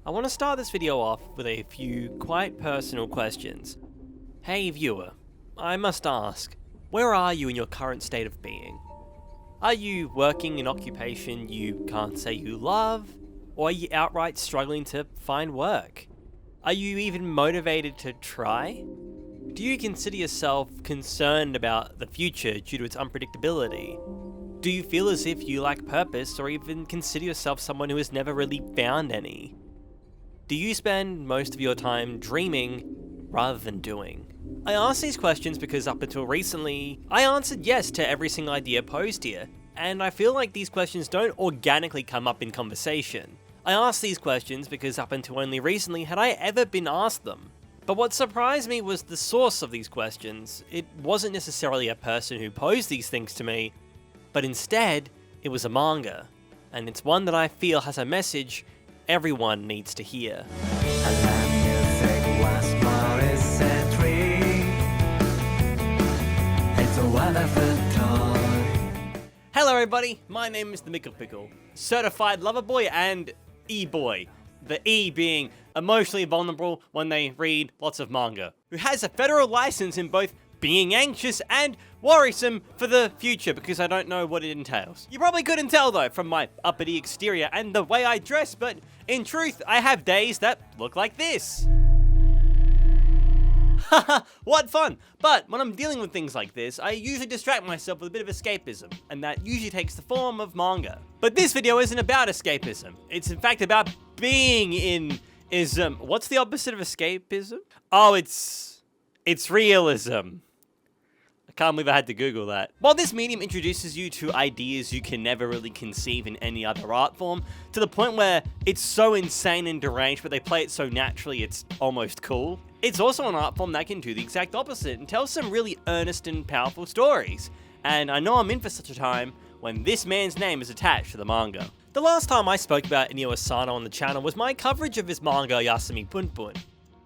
I want to start this video off with a few quite personal questions. Hey viewer, I must ask, where are you in your current state of being? Are you working an occupation you can't say you love? Or are you outright struggling to find work? Are you even motivated to try? Do you consider yourself concerned about the future due to its unpredictability? Do you feel as if you lack purpose or even consider yourself someone who has never really found any? Do you spend most of your time dreaming rather than doing? I ask these questions because up until recently, I answered yes to every single idea posed here, and I feel like these questions don't organically come up in conversation. I ask these questions because up until only recently had I ever been asked them. But what surprised me was the source of these questions. It wasn't necessarily a person who posed these things to me, but instead, it was a manga. And it's one that I feel has a message everyone needs to hear. Hello everybody, my name is the Mickle Pickle, certified lover boy and e-boy. The E being emotionally vulnerable when they read lots of manga, who has a federal license in both being anxious and worrisome for the future because I don't know what it entails. You probably couldn't tell though from my uppity exterior and the way I dress, but in truth, I have days that look like this. Haha, what fun! But when I'm dealing with things like this, I usually distract myself with a bit of escapism, and that usually takes the form of manga. But this video isn't about escapism. It's in fact about being in ism. What's the opposite of escapism? Oh, it's realism. Can't believe I had to Google that. While this medium introduces you to ideas you can never really conceive in any other art form, to the point where it's so insane and deranged but they play it so naturally it's almost cool, it's also an art form that can do the exact opposite and tell some really earnest and powerful stories. And I know I'm in for such a time when this man's name is attached to the manga. The last time I spoke about Inio Asano on the channel was my coverage of his manga Oyasumi Punpun.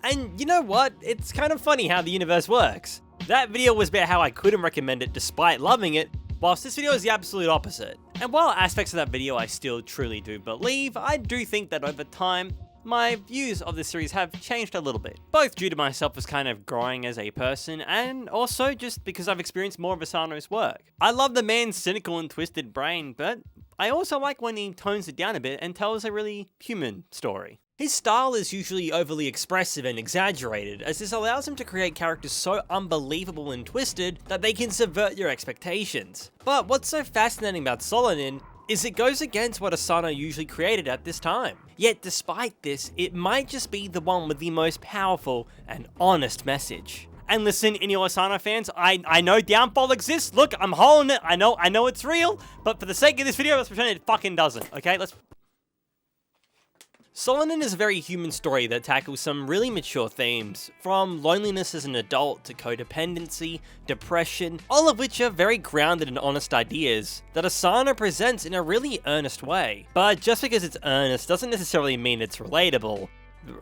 And you know what? It's kind of funny how the universe works. That video was about how I couldn't recommend it despite loving it, whilst this video is the absolute opposite. And while aspects of that video I still truly do believe, I do think that over time, my views of this series have changed a little bit. Both due to myself as kind of growing as a person, and also just because I've experienced more of Asano's work. I love the man's cynical and twisted brain, but I also like when he tones it down a bit and tells a really human story. His style is usually overly expressive and exaggerated, as this allows him to create characters so unbelievable and twisted that they can subvert your expectations. But what's so fascinating about Solanin is it goes against what Asano usually created at this time. Yet despite this, it might just be the one with the most powerful and honest message. And listen, Inio Asano fans, I know downfall exists. Look, I'm holding it. I know it's real, but for the sake of this video, let's pretend it fucking doesn't, okay? Solanin is a very human story that tackles some really mature themes, from loneliness as an adult to codependency, depression, all of which are very grounded and honest ideas that Asano presents in a really earnest way. But just because it's earnest doesn't necessarily mean it's relatable,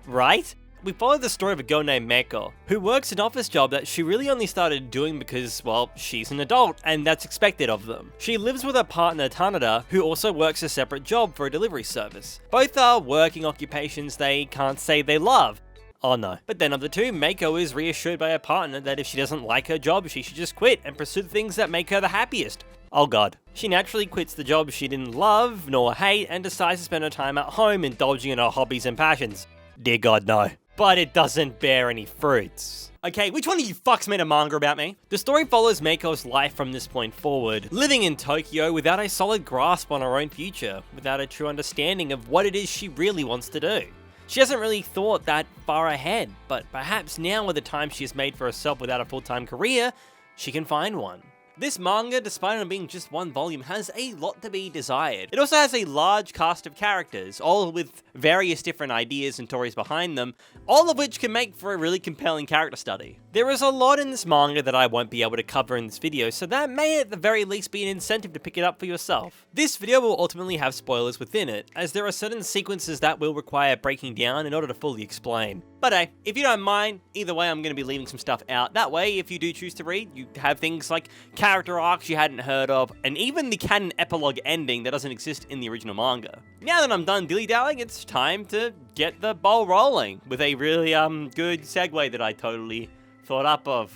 right? We follow the story of a girl named Mako, who works an office job that she really only started doing because, well, she's an adult, and that's expected of them. She lives with her partner Tanada, who also works a separate job for a delivery service. Both are working occupations they can't say they love. Oh no. But then of the two, Mako is reassured by her partner that if she doesn't like her job, she should just quit and pursue the things that make her the happiest. Oh god. She naturally quits the job she didn't love nor hate and decides to spend her time at home indulging in her hobbies and passions. Dear god, no. But it doesn't bear any fruits. Okay, which one of you fucks made a manga about me? The story follows Mako's life from this point forward, living in Tokyo without a solid grasp on her own future, without a true understanding of what it is she really wants to do. She hasn't really thought that far ahead, but perhaps now with the time she has made for herself without a full-time career, she can find one. This manga, despite it being just one volume, has a lot to be desired. It also has a large cast of characters, all with various different ideas and stories behind them, all of which can make for a really compelling character study. There is a lot in this manga that I won't be able to cover in this video, so that may at the very least be an incentive to pick it up for yourself. This video will ultimately have spoilers within it, as there are certain sequences that will require breaking down in order to fully explain. But hey, if you don't mind, either way I'm going to be leaving some stuff out. That way, if you do choose to read, you have things like character arcs you hadn't heard of, and even the canon epilogue ending that doesn't exist in the original manga. Now that I'm done dilly-dallying, it's time to get the ball rolling with a really good segue that I totally thought up of.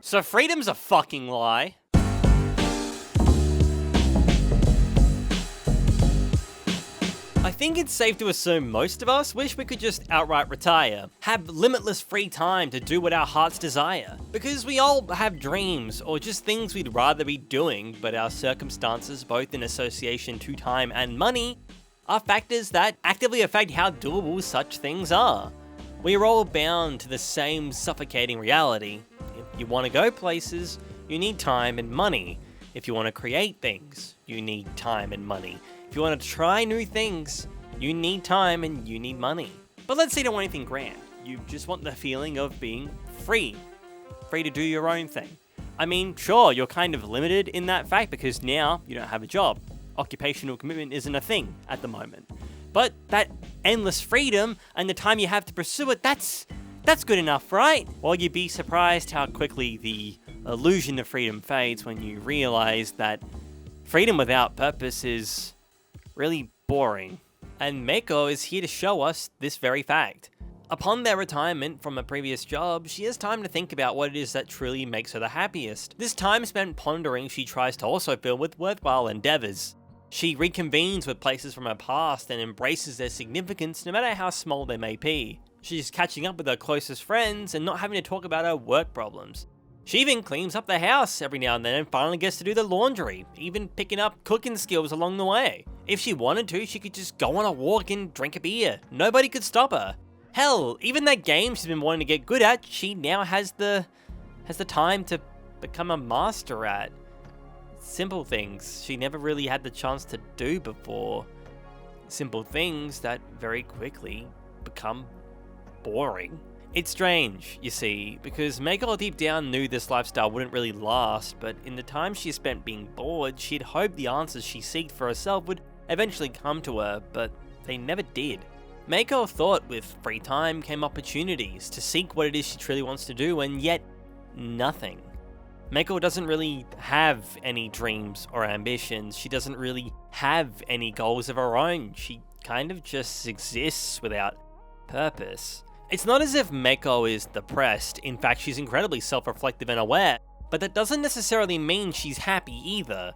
So freedom's a fucking lie. I think it's safe to assume most of us wish we could just outright retire, have limitless free time to do what our hearts desire, because we all have dreams or just things we'd rather be doing, but our circumstances, both in association to time and money, are factors that actively affect how doable such things are. We are all bound to the same suffocating reality. If you want to go places, you need time and money. If you want to create things, you need time and money. If you want to try new things, you need time and you need money. But let's say you don't want anything grand. You just want the feeling of being free. Free to do your own thing. I mean, sure, you're kind of limited in that fact because now you don't have a job. Occupational commitment isn't a thing at the moment. But that endless freedom and the time you have to pursue it, that's good enough, right? Well, you'd be surprised how quickly the illusion of freedom fades when you realize that freedom without purpose is really boring. And Meiko is here to show us this very fact. Upon their retirement from a previous job, she has time to think about what it is that truly makes her the happiest. This time spent pondering she tries to also fill with worthwhile endeavors. She reconvenes with places from her past and embraces their significance no matter how small they may be. She's catching up with her closest friends and not having to talk about her work problems. She even cleans up the house every now and then and finally gets to do the laundry, even picking up cooking skills along the way. If she wanted to, she could just go on a walk and drink a beer. Nobody could stop her. Hell, even that game she's been wanting to get good at, she now has the time to become a master at. Simple things she never really had the chance to do before. Simple things that very quickly become boring. It's strange, you see, because Meiko deep down knew this lifestyle wouldn't really last, but in the time she spent being bored, she'd hoped the answers she seeked for herself would eventually come to her, but they never did. Meiko thought with free time came opportunities to seek what it is she truly wants to do, and yet nothing. Meiko doesn't really have any dreams or ambitions. She doesn't really have any goals of her own. She kind of just exists without purpose. It's not as if Meiko is depressed. In fact, she's incredibly self-reflective and aware, but that doesn't necessarily mean she's happy either.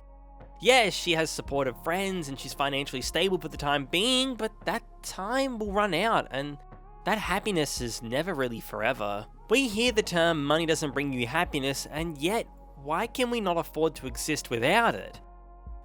Yes, she has supportive friends and she's financially stable for the time being, but that time will run out and that happiness is never really forever. We hear the term money doesn't bring you happiness, and yet, why can we not afford to exist without it?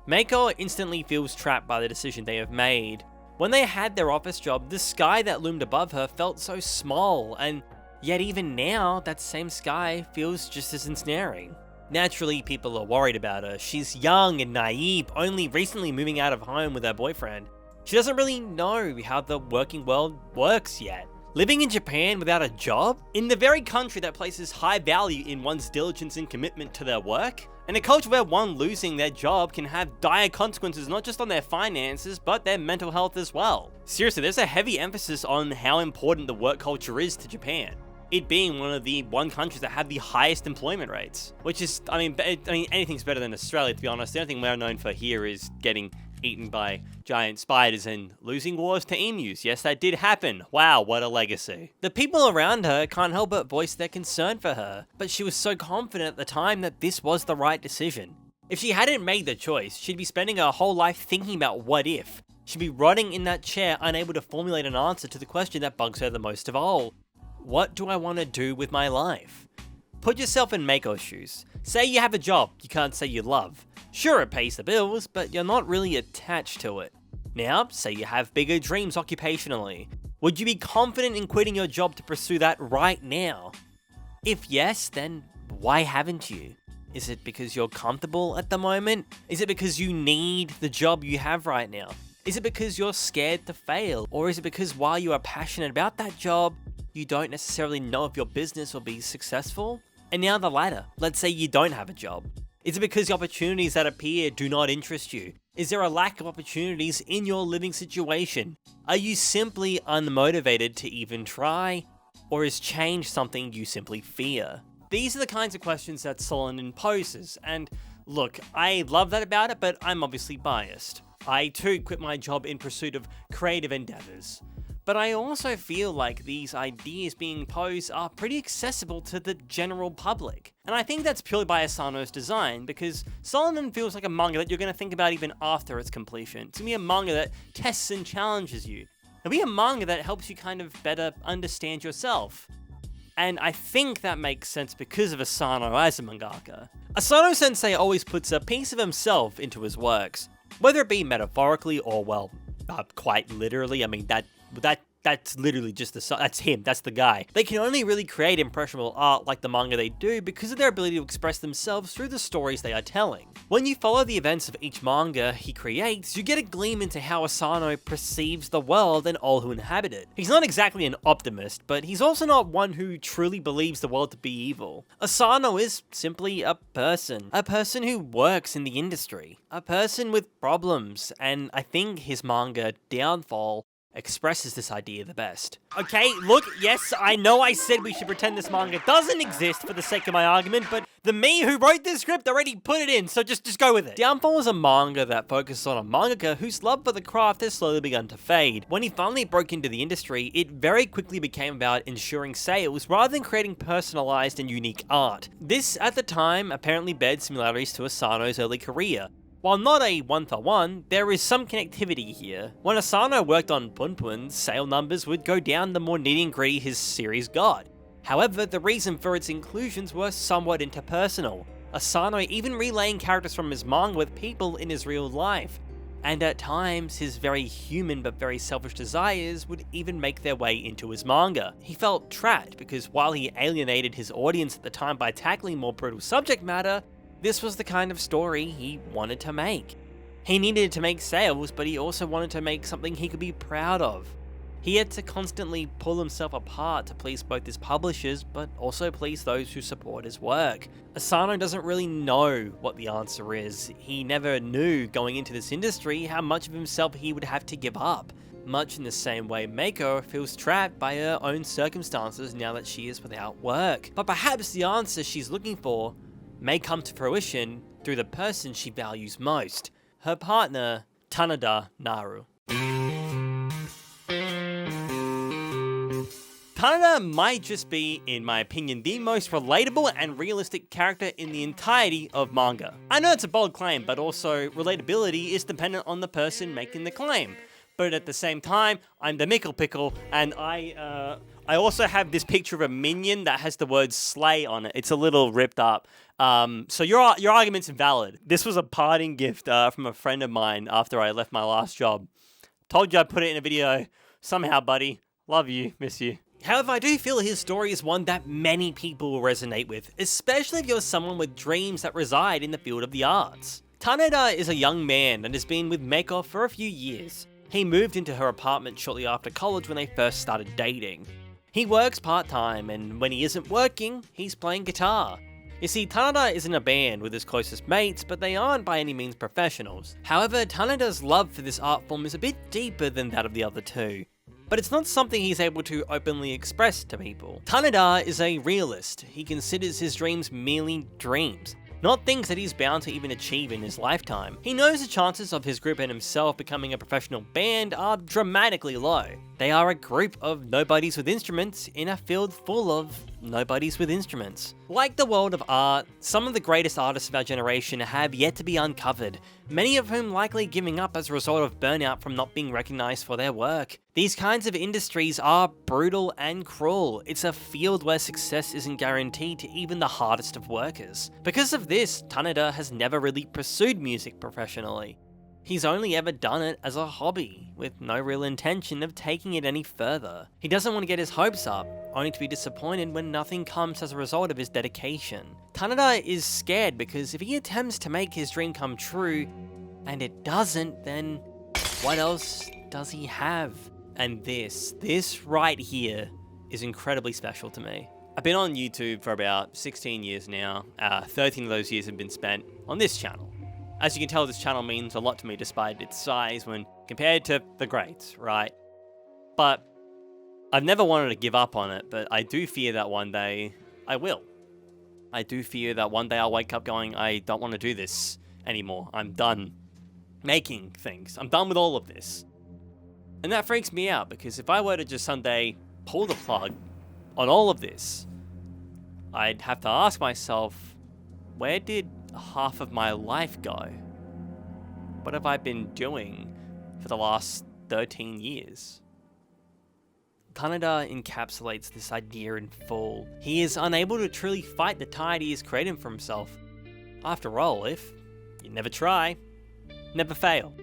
Meiko instantly feels trapped by the decision they have made. When they had their office job, the sky that loomed above her felt so small, and yet even now, that same sky feels just as ensnaring. Naturally, people are worried about her. She's young and naive, only recently moving out of home with her boyfriend. She doesn't really know how the working world works yet. Living in Japan without a job? In the very country that places high value in one's diligence and commitment to their work? In a culture where one losing their job can have dire consequences not just on their finances, but their mental health as well. Seriously, there's a heavy emphasis on how important the work culture is to Japan. It being one of the countries that have the highest employment rates. Which is, I mean, anything's better than Australia, to be honest. The only thing we're known for here is getting eaten by giant spiders and losing wars to emus. Yes, that did happen. Wow, what a legacy. The people around her can't help but voice their concern for her, but she was so confident at the time that this was the right decision. If she hadn't made the choice, she'd be spending her whole life thinking about what if. She'd be rotting in that chair, unable to formulate an answer to the question that bugs her the most of all. What do I want to do with my life? Put yourself in Meiko's shoes. Say you have a job you can't say you love. Sure, it pays the bills, but you're not really attached to it. Now, say you have bigger dreams occupationally. Would you be confident in quitting your job to pursue that right now? If yes, then why haven't you? Is it because you're comfortable at the moment? Is it because you need the job you have right now? Is it because you're scared to fail? Or is it because while you are passionate about that job, you don't necessarily know if your business will be successful? And now the latter. Let's say you don't have a job. Is it because the opportunities that appear do not interest you? Is there a lack of opportunities in your living situation? Are you simply unmotivated to even try? Or is change something you simply fear? These are the kinds of questions that Solanin poses, and look, I love that about it, but I'm obviously biased. I too quit my job in pursuit of creative endeavors. But I also feel like these ideas being posed are pretty accessible to the general public. And I think that's purely by Asano's design, because Solanin feels like a manga that you're going to think about even after its completion. It's going to be a manga that tests and challenges you. It'll be a manga that helps you kind of better understand yourself. And I think that makes sense because of Asano as a mangaka. Asano-sensei always puts a piece of himself into his works, whether it be metaphorically or, well, quite literally. I mean, that's literally just that's him, that's the guy. They can only really create impressionable art like the manga they do because of their ability to express themselves through the stories they are telling. When you follow the events of each manga he creates, you get a gleam into how Asano perceives the world and all who inhabit it. He's not exactly an optimist, but he's also not one who truly believes the world to be evil. Asano is simply a person who works in the industry, a person with problems, and I think his manga, Downfall, expresses this idea the best. Okay, look, yes, I know I said we should pretend this manga doesn't exist for the sake of my argument, but the me who wrote this script already put it in, so just go with it. Downfall is a manga that focuses on a mangaka whose love for the craft has slowly begun to fade. When he finally broke into the industry, it very quickly became about ensuring sales rather than creating personalized and unique art. This, at the time, apparently bears similarities to Asano's early career. While not a one-for-one, there is some connectivity here. When Asano worked on Punpun, sale numbers would go down the more nitty-gritty his series got. However, the reason for its inclusions were somewhat interpersonal, Asano even relaying characters from his manga with people in his real life. And at times, his very human but very selfish desires would even make their way into his manga. He felt trapped because while he alienated his audience at the time by tackling more brutal subject matter, this was the kind of story he wanted to make. He needed to make sales, but he also wanted to make something he could be proud of. He had to constantly pull himself apart to please both his publishers, but also please those who support his work. Asano doesn't really know what the answer is. He never knew going into this industry how much of himself he would have to give up. Much in the same way Meiko feels trapped by her own circumstances now that she is without work. But perhaps the answer she's looking for may come to fruition through the person she values most, her partner, Tanada Naru. Tanada might just be, in my opinion, the most relatable and realistic character in the entirety of manga. I know it's a bold claim, but also relatability is dependent on the person making the claim. But at the same time, I'm the Mickle Pickle, and I also have this picture of a minion that has the word slay on it. It's a little ripped up. So your argument's invalid. This was a parting gift from a friend of mine after I left my last job. Told you I'd put it in a video. Somehow, buddy. Love you. Miss you. However, I do feel his story is one that many people will resonate with, especially if you're someone with dreams that reside in the field of the arts. Taneda is a young man and has been with Meiko for a few years. He moved into her apartment shortly after college when they first started dating. He works part-time, and when he isn't working, he's playing guitar. You see, Taneda is in a band with his closest mates, but they aren't by any means professionals. However, Taneda's love for this art form is a bit deeper than that of the other two. But it's not something he's able to openly express to people. Taneda is a realist. He considers his dreams merely dreams, not things that he's bound to even achieve in his lifetime. He knows the chances of his group and himself becoming a professional band are dramatically low. They are a group of nobodies with instruments in a field full of nobodies with instruments. Like the world of art, some of the greatest artists of our generation have yet to be uncovered, many of whom likely giving up as a result of burnout from not being recognized for their work. These kinds of industries are brutal and cruel. It's a field where success isn't guaranteed to even the hardest of workers. Because of this, Taneda has never really pursued music professionally. He's only ever done it as a hobby, with no real intention of taking it any further. He doesn't want to get his hopes up, only to be disappointed when nothing comes as a result of his dedication. Taneda is scared because if he attempts to make his dream come true, and it doesn't, then what else does he have? And this right here is incredibly special to me. I've been on YouTube for about 16 years now. 13 of those years have been spent on this channel. As you can tell, this channel means a lot to me despite its size when compared to the greats, right? But I've never wanted to give up on it, but I do fear that one day I will. I do fear that one day I'll wake up going, I don't want to do this anymore. I'm done. making things. I'm done with all of this. And that freaks me out, because if I were to just someday pull the plug on all of this, I'd have to ask myself, where did half of my life go? What have I been doing for the last 13 years? Tanada encapsulates this idea in full. He is unable to truly fight the tide he has created for himself. After all, if you never try, never fail.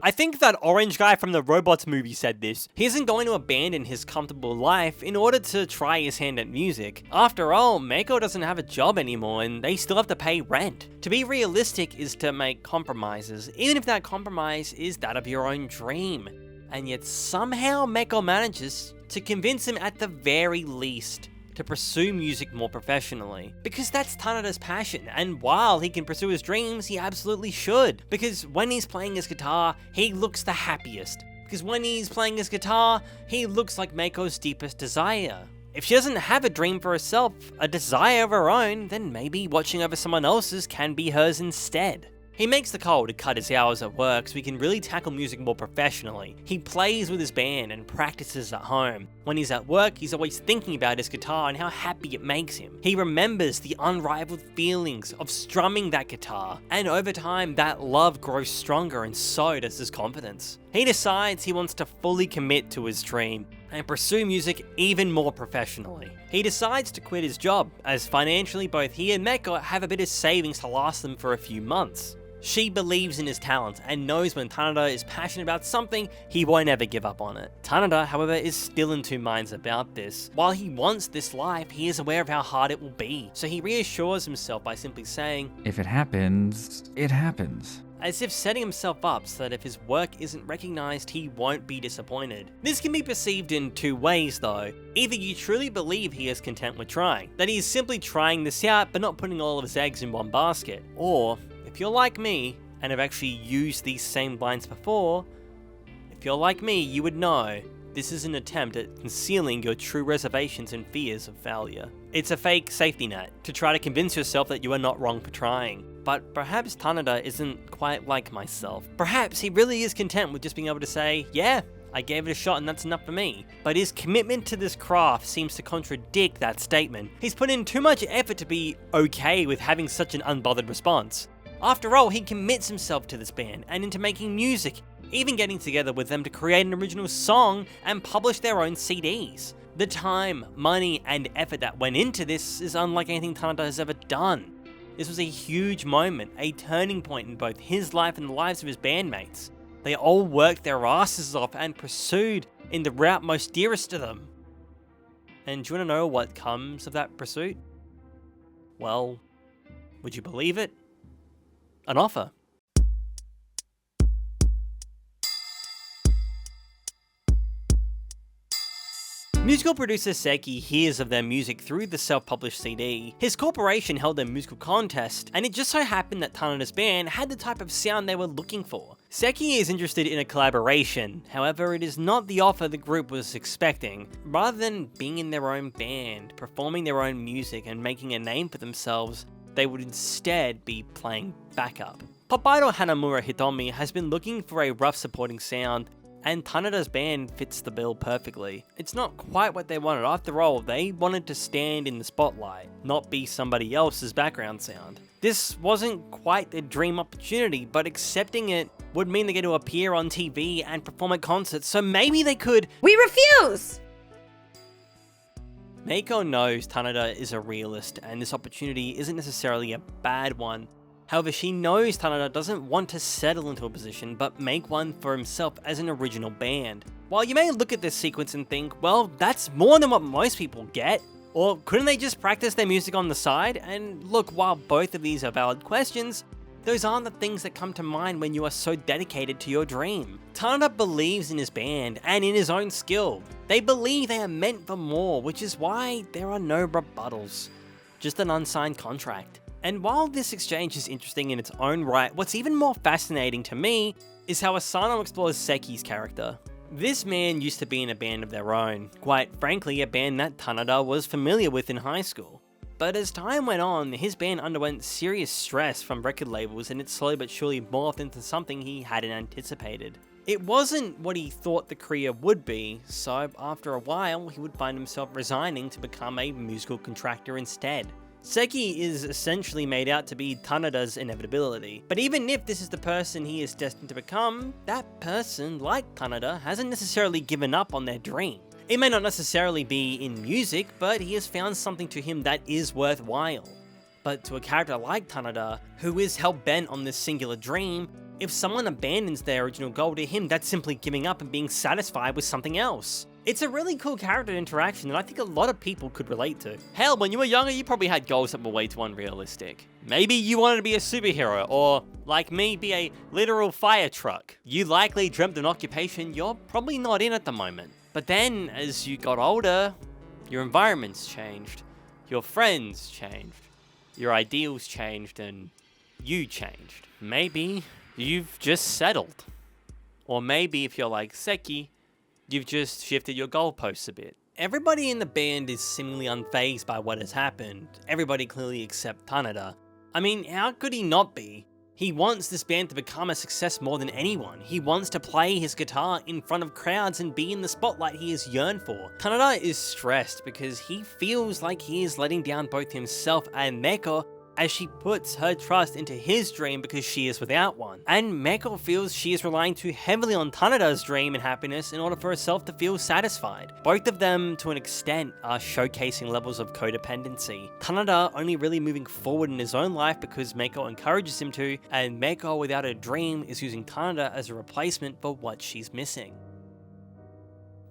I think that orange guy from the Robots movie said this. He isn't going to abandon his comfortable life in order to try his hand at music. After all, Mako doesn't have a job anymore and they still have to pay rent. To be realistic is to make compromises, even if that compromise is that of your own dream. And yet somehow Mako manages to convince him at the very least to pursue music more professionally. Because that's Tanada's passion, and while he can pursue his dreams, he absolutely should. Because when he's playing his guitar, he looks the happiest. Because when he's playing his guitar, he looks like Mako's deepest desire. If she doesn't have a dream for herself, a desire of her own, then maybe watching over someone else's can be hers instead. He makes the call to cut his hours at work so he can really tackle music more professionally. He plays with his band and practices at home. When he's at work, he's always thinking about his guitar and how happy it makes him. He remembers the unrivaled feelings of strumming that guitar, and over time that love grows stronger and so does his confidence. He decides he wants to fully commit to his dream and pursue music even more professionally. He decides to quit his job, as financially both he and Mako have a bit of savings to last them for a few months. She believes in his talent and knows when Tanada is passionate about something, he won't ever give up on it. Tanada, however, is still in two minds about this. While he wants this life, he is aware of how hard it will be, so he reassures himself by simply saying, "If it happens, it happens." As if setting himself up so that if his work isn't recognized, he won't be disappointed. This can be perceived in two ways though. Either you truly believe he is content with trying, that he is simply trying this out but not putting all of his eggs in one basket, or if you're like me, and have actually used these same lines before, if you're like me, you would know this is an attempt at concealing your true reservations and fears of failure. It's a fake safety net, to try to convince yourself that you are not wrong for trying. But perhaps Tanada isn't quite like myself. Perhaps he really is content with just being able to say, yeah, I gave it a shot and that's enough for me. But his commitment to this craft seems to contradict that statement. He's put in too much effort to be okay with having such an unbothered response. After all, he commits himself to this band and into making music, even getting together with them to create an original song and publish their own CDs. The time, money, and effort that went into this is unlike anything Tanada has ever done. This was a huge moment, a turning point in both his life and the lives of his bandmates. They all worked their asses off and pursued in the route most dearest to them. And do you want to know what comes of that pursuit? Well, would you believe it? An offer. Musical producer Seki hears of their music through the self-published CD. His corporation held a musical contest, and it just so happened that Tanada's band had the type of sound they were looking for. Seki is interested in a collaboration, however it is not the offer the group was expecting. Rather than being in their own band, performing their own music and making a name for themselves, they would instead be playing backup. Pop idol Hanamura Hitomi has been looking for a rough supporting sound, and Tanada's band fits the bill perfectly. It's not quite what they wanted. After all, they wanted to stand in the spotlight, not be somebody else's background sound. This wasn't quite their dream opportunity, but accepting it would mean they get to appear on TV and perform at concerts, so maybe they could— We refuse! Mako knows Tanada is a realist, and this opportunity isn't necessarily a bad one. However, she knows Tanada doesn't want to settle into a position, but make one for himself as an original band. While you may look at this sequence and think, well, that's more than what most people get, or couldn't they just practice their music on the side? And look, while both of these are valid questions, those aren't the things that come to mind when you are so dedicated to your dream. Tanada believes in his band and in his own skill. They believe they are meant for more, which is why there are no rebuttals, just an unsigned contract. And while this exchange is interesting in its own right, what's even more fascinating to me is how Asano explores Seki's character. This man used to be in a band of their own, quite frankly a band that Tanada was familiar with in high school. but as time went on, his band underwent serious stress from record labels and it slowly but surely morphed into something he hadn't anticipated. It wasn't what he thought the career would be, so after a while, he would find himself resigning to become a musical contractor instead. Seki is essentially made out to be Tanada's inevitability, but even if this is the person he is destined to become, that person, like Tanada, hasn't necessarily given up on their dream. It may not necessarily be in music, but he has found something to him that is worthwhile. But to a character like Tanada, who is hell-bent on this singular dream, if someone abandons their original goal, to him that's simply giving up and being satisfied with something else. It's a really cool character interaction that I think a lot of people could relate to. Hell, when you were younger, you probably had goals that were way too unrealistic. Maybe you wanted to be a superhero, or, like me, be a literal fire truck. You likely dreamt of an occupation you're probably not in at the moment. But then, as you got older, your environments changed, your friends changed, your ideals changed, and you changed. Maybe you've just settled. Or maybe if you're like Seki, you've just shifted your goalposts a bit. Everybody in the band is seemingly unfazed by what has happened. Everybody clearly except Tanada. I mean, how could he not be? He wants this band to become a success more than anyone. He wants to play his guitar in front of crowds and be in the spotlight he has yearned for. Tanada is stressed because he feels like he is letting down both himself and Meko as she puts her trust into his dream because she is without one. And Meko feels she is relying too heavily on Tanada's dream and happiness in order for herself to feel satisfied. Both of them, to an extent, are showcasing levels of codependency. Tanada only really moving forward in his own life because Meko encourages him to, and Meko without a dream is using Tanada as a replacement for what she's missing.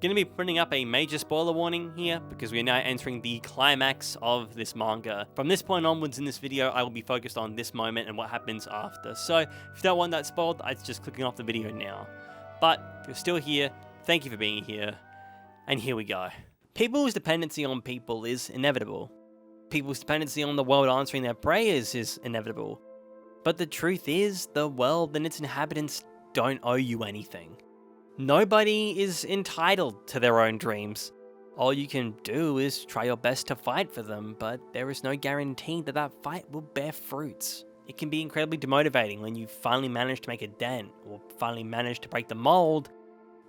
Going to be putting up a major spoiler warning here because we are now entering the climax of this manga. From this point onwards in this video, I will be focused on this moment and what happens after. So if you don't want that spoiled, it's just clicking off the video now. But if you're still here, thank you for being here. And here we go. People's dependency on people is inevitable. People's dependency on the world answering their prayers is inevitable. But the truth is, the world and its inhabitants don't owe you anything. Nobody is entitled to their own dreams. All you can do is try your best to fight for them, but there is no guarantee that that fight will bear fruits. It can be incredibly demotivating when you finally manage to make a dent, or finally manage to break the mold,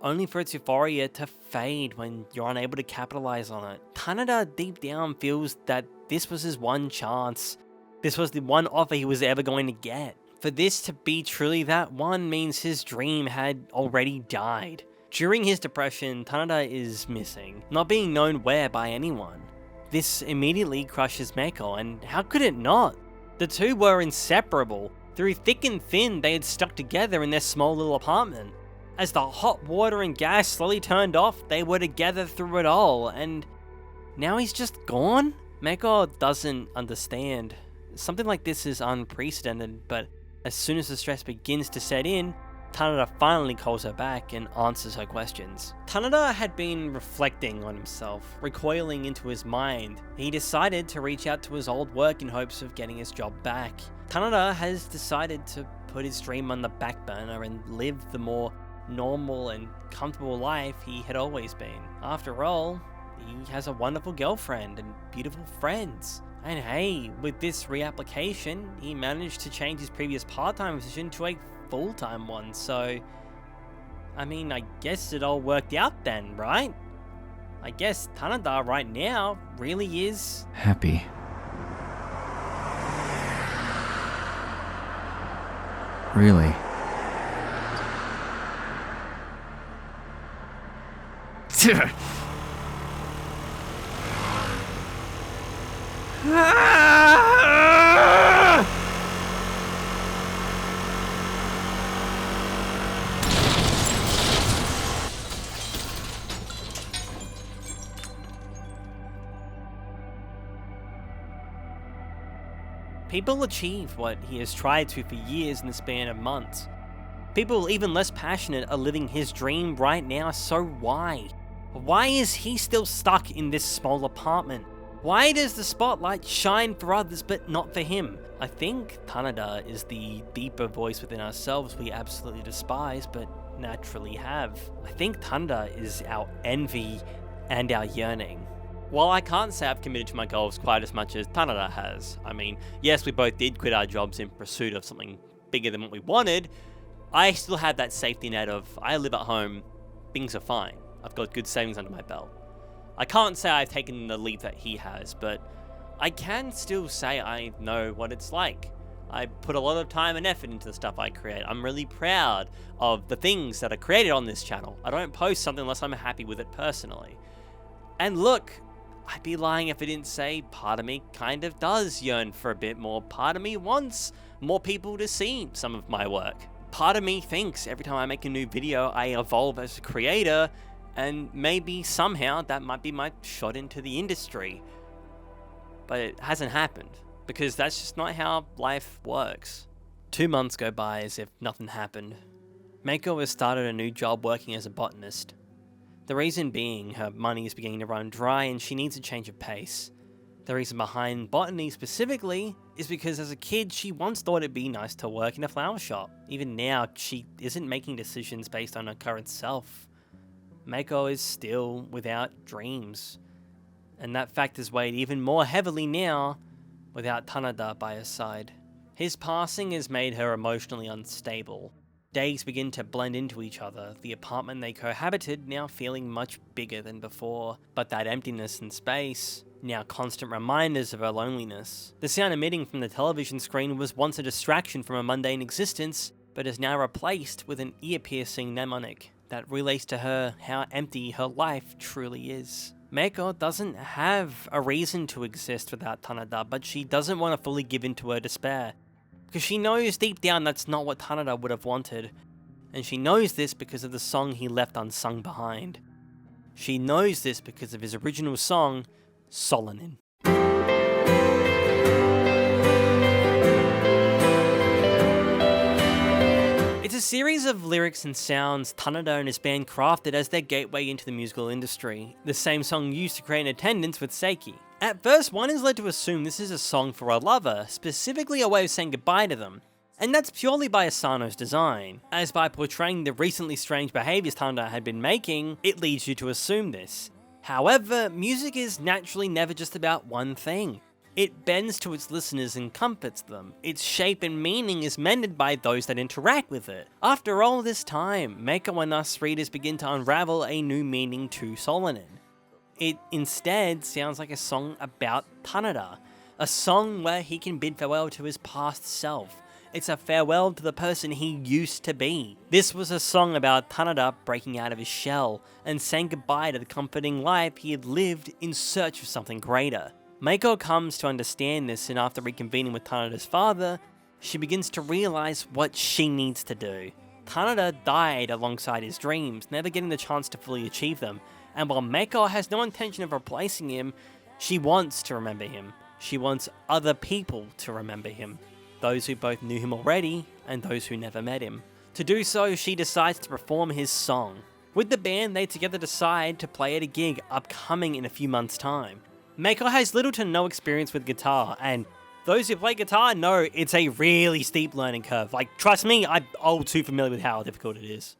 only for its euphoria to fade when you're unable to capitalize on it. Tanada deep down feels that this was his one chance. This was the one offer he was ever going to get. For this to be truly that one means his dream had already died. During his depression, Tanada is missing, not being known where by anyone. This immediately crushes Meko, and how could it not? The two were inseparable. Through thick and thin, they had stuck together in their small little apartment. As the hot water and gas slowly turned off, they were together through it all, and now he's just gone? Meko doesn't understand. Something like this is unprecedented, but as soon as the stress begins to set in, Tanada finally calls her back and answers her questions. Tanada had been reflecting on himself, recoiling into his mind. He decided to reach out to his old work in hopes of getting his job back. Tanada has decided to put his dream on the back burner and live the more normal and comfortable life he had always been. After all, he has a wonderful girlfriend and beautiful friends. And hey, with this reapplication, he managed to change his previous part-time position to a full-time one, so I mean, I guess it all worked out then, right? I guess Tanada right now really is happy. Really. People achieve what he has tried to for years in the span of months. People even less passionate are living his dream right now, so why? Why is he still stuck in this small apartment? Why does the spotlight shine for others but not for him? I think Tanada is the deeper voice within ourselves we absolutely despise but naturally have. I think Tanada is our envy and our yearning. While I can't say I've committed to my goals quite as much as Tanada has, I mean, yes, we both did quit our jobs in pursuit of something bigger than what we wanted, I still have that safety net of, I live at home, things are fine, I've got good savings under my belt. I can't say I've taken the leap that he has, but I can still say I know what it's like. I put a lot of time and effort into the stuff I create. I'm really proud of the things that are created on this channel. I don't post something unless I'm happy with it personally. And look, I'd be lying if I didn't say part of me kind of does yearn for a bit more. Part of me wants more people to see some of my work. Part of me thinks every time I make a new video, I evolve as a creator, and maybe somehow that might be my shot into the industry. But it hasn't happened, because that's just not how life works. 2 months go by as if nothing happened. Meiko has started a new job working as a botanist. The reason being, her money is beginning to run dry and she needs a change of pace. The reason behind botany specifically is because as a kid she once thought it'd be nice to work in a flower shop. Even now, she isn't making decisions based on her current self. Meiko is still without dreams. And that fact is weighed even more heavily now without Tanada by her side. His passing has made her emotionally unstable. Days begin to blend into each other, the apartment they cohabited now feeling much bigger than before, but that emptiness and space, now constant reminders of her loneliness. The sound emitting from the television screen was once a distraction from a mundane existence, but is now replaced with an ear-piercing mnemonic that relays to her how empty her life truly is. Meiko doesn't have a reason to exist without Tanada, but she doesn't want to fully give in to her despair. Because she knows deep down that's not what Tanada would have wanted. And she knows this because of the song he left unsung behind. She knows this because of his original song, Solanin. It's a series of lyrics and sounds Tanada and his band crafted as their gateway into the musical industry, the same song used to create an attendance with Seiki. At first, one is led to assume this is a song for a lover, specifically a way of saying goodbye to them, and that's purely by Asano's design, as by portraying the recently strange behaviours Tanada had been making, it leads you to assume this. However, music is naturally never just about one thing. It bends to its listeners and comforts them. Its shape and meaning is mended by those that interact with it. After all this time, Meiko and us readers begin to unravel a new meaning to Solanin. It instead sounds like a song about Tanada, a song where he can bid farewell to his past self. It's a farewell to the person he used to be. This was a song about Tanada breaking out of his shell and saying goodbye to the comforting life he had lived in search of something greater. Meiko comes to understand this, and after reconvening with Tanada's father, she begins to realize what she needs to do. Tanada died alongside his dreams, never getting the chance to fully achieve them. And while Meiko has no intention of replacing him, she wants to remember him. She wants other people to remember him. Those who both knew him already, and those who never met him. To do so, she decides to perform his song. With the band, they together decide to play at a gig upcoming in a few months' time. Meiko has little to no experience with guitar, and those who play guitar know it's a really steep learning curve. Like, trust me, I'm all too familiar with how difficult it is.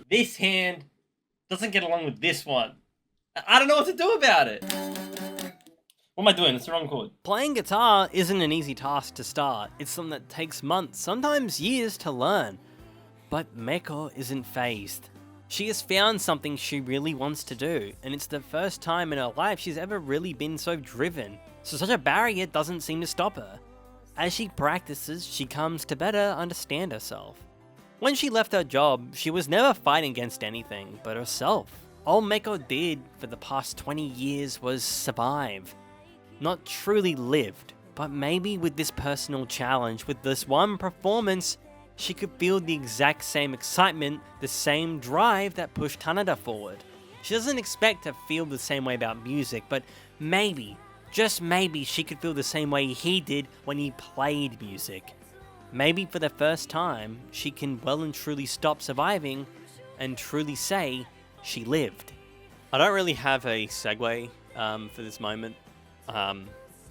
This hand doesn't get along with this one. I don't know what to do about it. What am I doing? It's the wrong chord. Playing guitar isn't an easy task to start. It's something that takes months, sometimes years to learn. But Meiko isn't fazed. She has found something she really wants to do, and it's the first time in her life she's ever really been so driven. So such a barrier doesn't seem to stop her. As she practices, she comes to better understand herself. When she left her job, she was never fighting against anything but herself. All Meiko did for the past 20 years was survive. Not truly lived, but maybe with this personal challenge, with this one performance, she could feel the exact same excitement, the same drive that pushed Tanada forward. She doesn't expect to feel the same way about music, but maybe, just maybe, she could feel the same way he did when he played music. Maybe for the first time, she can well and truly stop surviving and truly say she lived. I don't really have a segue for this moment. I'm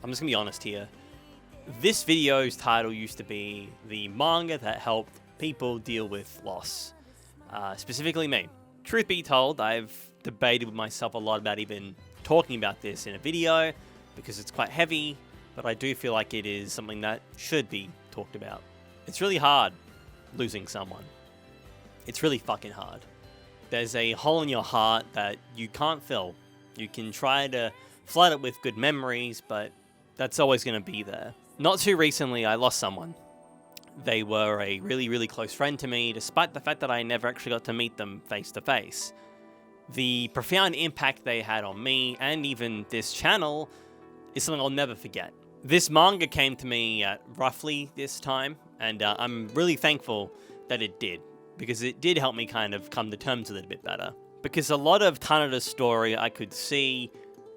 just gonna be honest here. This video's title used to be the manga that helped people deal with loss. Specifically me. Truth be told, I've debated with myself a lot about even talking about this in a video, because it's quite heavy, but I do feel like it is something that should be talked about. It's really hard losing someone. It's really fucking hard. There's a hole in your heart that you can't fill. You can try to flood it with good memories, but that's always going to be there. Not too recently, I lost someone. They were a really, really close friend to me, despite the fact that I never actually got to meet them face to face. The profound impact they had on me, and even this channel, is something I'll never forget. This manga came to me at roughly this time, and I'm really thankful that it did, because it did help me kind of come to terms with it a bit better. Because a lot of Tanada's story I could see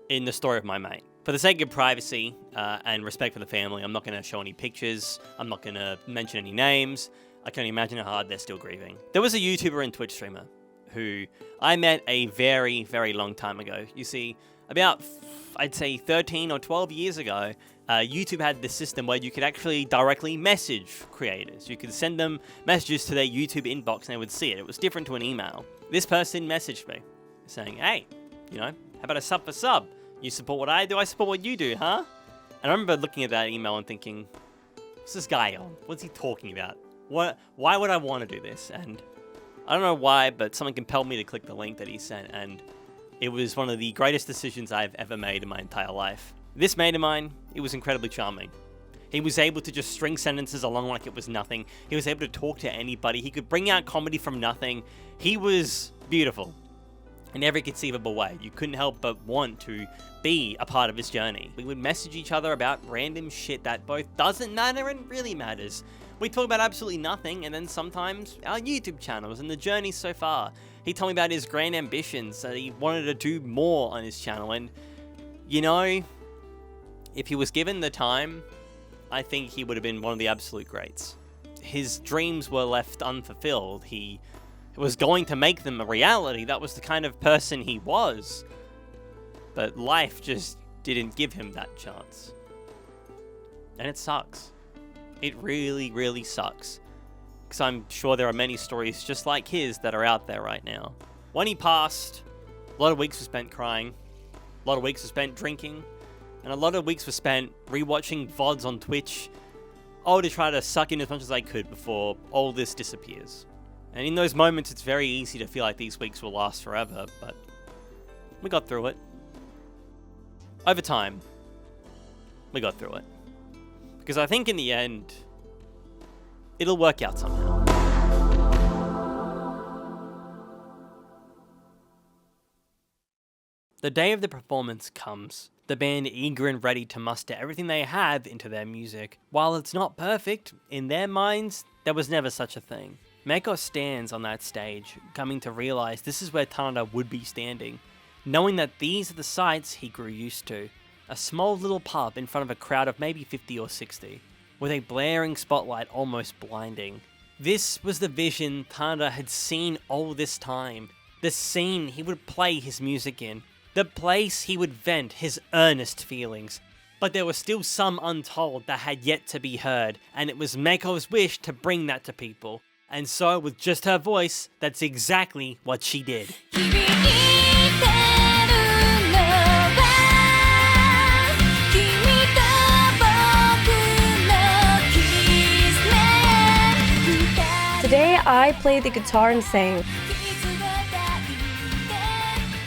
in the story of my mate. For the sake of privacy and respect for the family, I'm not going to show any pictures, I'm not going to mention any names. I can only imagine how hard they're still grieving. There was a YouTuber and Twitch streamer who I met a very, very long time ago. You see, about, I'd say 13 or 12 years ago, YouTube had this system where you could actually directly message creators. You could send them messages to their YouTube inbox and they would see it. It was different to an email. This person messaged me saying, hey, how about a sub for sub? You support what I do, I support what you do, huh? And I remember looking at that email and thinking, what's this guy on? What's he talking about? Why would I want to do this? And I don't know why, but someone compelled me to click the link that he sent, and it was one of the greatest decisions I've ever made in my entire life. This mate of mine, he was incredibly charming. He was able to just string sentences along like it was nothing. He was able to talk to anybody. He could bring out comedy from nothing. He was beautiful in every conceivable way. You couldn't help but want to be a part of his journey. We would message each other about random shit that both doesn't matter and really matters. We talk about absolutely nothing, and then sometimes our YouTube channels and the journey so far. He told me about his grand ambitions, that he wanted to do more on his channel, and if he was given the time, I think he would have been one of the absolute greats. His dreams were left unfulfilled. He was going to make them a reality. That was the kind of person he was. But life just didn't give him that chance. And it sucks. It really, really sucks. Because I'm sure there are many stories just like his that are out there right now. When he passed, a lot of weeks were spent crying, a lot of weeks were spent drinking, and a lot of weeks were spent rewatching VODs on Twitch, all to try to suck in as much as I could before all this disappears. And in those moments, it's very easy to feel like these weeks will last forever, but we got through it. Over time, we got through it. Because I think in the end, it'll work out somehow. The day of the performance comes, the band eager and ready to muster everything they have into their music. While it's not perfect, in their minds, there was never such a thing. Mako stands on that stage, coming to realize this is where Tanada would be standing, knowing that these are the sights he grew used to. A small little pub in front of a crowd of maybe 50 or 60, with a blaring spotlight almost blinding. This was the vision Tanada had seen all this time. The scene he would play his music in. The place he would vent his earnest feelings. But there was still some untold that had yet to be heard, and it was Mako's wish to bring that to people. And so, with just her voice, that's exactly what she did. Today I played the guitar and sang.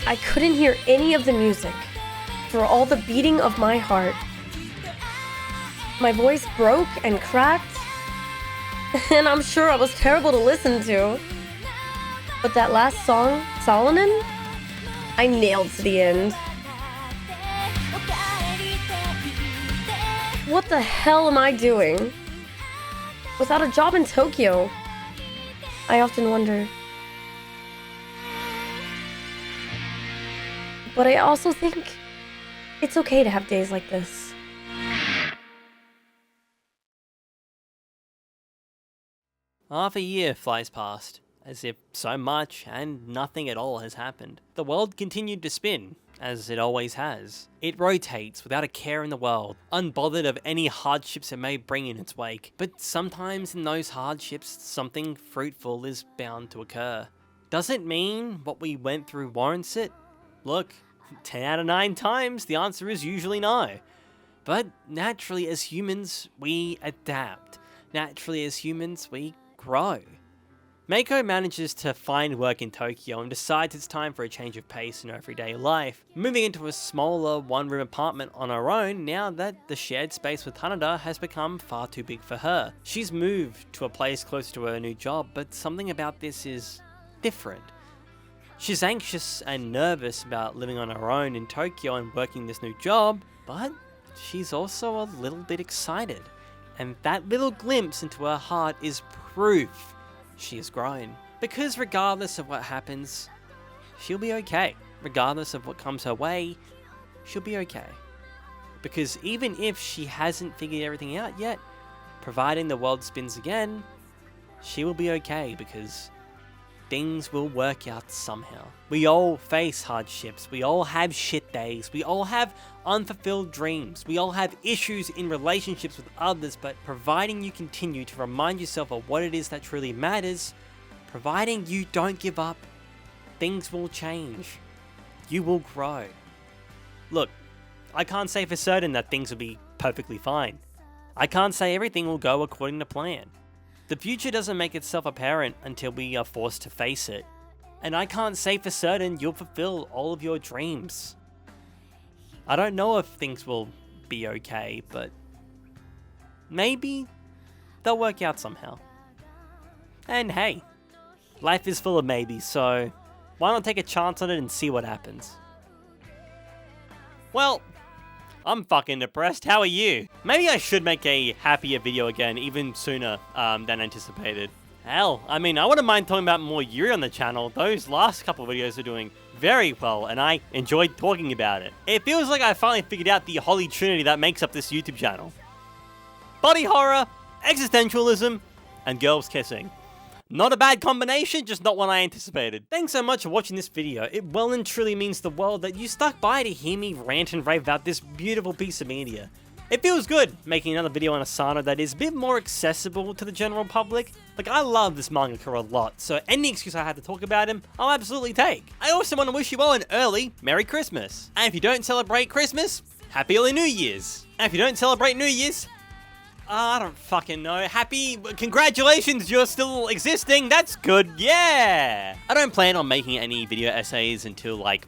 I couldn't hear any of the music for all the beating of my heart. My voice broke and cracked, and I'm sure I was terrible to listen to. But that last song, Solanin, I nailed to the end. What the hell am I doing? Without a job in Tokyo, I often wonder. But I also think it's okay to have days like this. Half a year flies past, as if so much and nothing at all has happened. The world continued to spin, as it always has. It rotates without a care in the world, unbothered of any hardships it may bring in its wake. But sometimes in those hardships, something fruitful is bound to occur. Does it mean what we went through warrants it? Look, 10 out of 9 times, the answer is usually no. But naturally, as humans, we adapt. Naturally, as humans, we grow. Meiko manages to find work in Tokyo and decides it's time for a change of pace in her everyday life, moving into a smaller one-room apartment on her own now that the shared space with Hanada has become far too big for her. She's moved to a place closer to her new job, but something about this is different. She's anxious and nervous about living on her own in Tokyo and working this new job, but she's also a little bit excited. And that little glimpse into her heart is proof she has grown. Because regardless of what happens, she'll be okay. Regardless of what comes her way, she'll be okay. Because even if she hasn't figured everything out yet, providing the world spins again, she will be okay because things will work out somehow. We all face hardships, we all have shit days, we all have unfulfilled dreams, we all have issues in relationships with others, but providing you continue to remind yourself of what it is that truly matters, providing you don't give up, things will change. You will grow. Look, I can't say for certain that things will be perfectly fine. I can't say everything will go according to plan. The future doesn't make itself apparent until we are forced to face it. And I can't say for certain you'll fulfill all of your dreams. I don't know if things will be okay, but maybe they'll work out somehow. And hey, life is full of maybes, so why not take a chance on it and see what happens? Well, I'm fucking depressed. How are you? Maybe I should make a happier video again, even sooner than anticipated. Hell, I mean, I wouldn't mind talking about more Yuri on the channel. Those last couple videos are doing very well, and I enjoyed talking about it. It feels like I finally figured out the holy trinity that makes up this YouTube channel. Body horror, existentialism, and girls kissing. Not a bad combination, just not one I anticipated. Thanks so much for watching this video. It well and truly means the world that you stuck by to hear me rant and rave about this beautiful piece of media. It feels good making another video on Asano that is a bit more accessible to the general public. Like, I love this mangaka a lot, so any excuse I have to talk about him, I'll absolutely take. I also want to wish you all an early Merry Christmas. And if you don't celebrate Christmas, Happy Early New Year's. And if you don't celebrate New Year's, I don't fucking know. Congratulations, you're still existing. That's good, yeah. I don't plan on making any video essays until like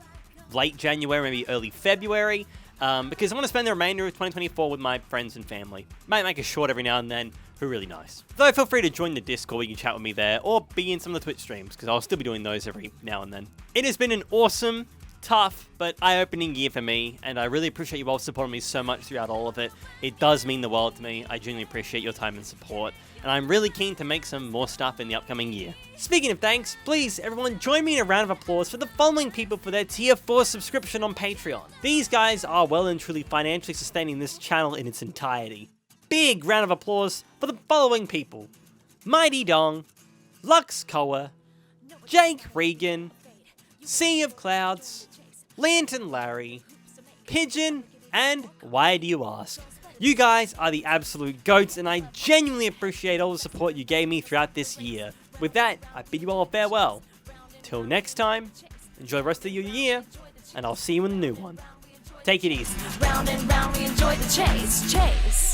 late January, maybe early February, because I want to spend the remainder of 2024 with my friends and family. Might make a short every now and then, who are really nice. Though feel free to join the Discord, you can chat with me there, or be in some of the Twitch streams, because I'll still be doing those every now and then. It has been an awesome, tough, but eye-opening year for me, and I really appreciate you all supporting me so much throughout all of it. It does mean the world to me. I genuinely appreciate your time and support, and I'm really keen to make some more stuff in the upcoming year. Speaking of thanks, please everyone join me in a round of applause for the following people for their tier 4 subscription on Patreon. These guys are well and truly financially sustaining this channel in its entirety. Big round of applause for the following people: Mighty Dong, Lux Koa, Jake Regan, Sea of Clouds, Lantern Larry, Pigeon, and Why Do You Ask? You guys are the absolute goats, and I genuinely appreciate all the support you gave me throughout this year. With that, I bid you all farewell. Till next time, enjoy the rest of your year, and I'll see you in the new one. Take it easy. Round and round, we enjoy the chase.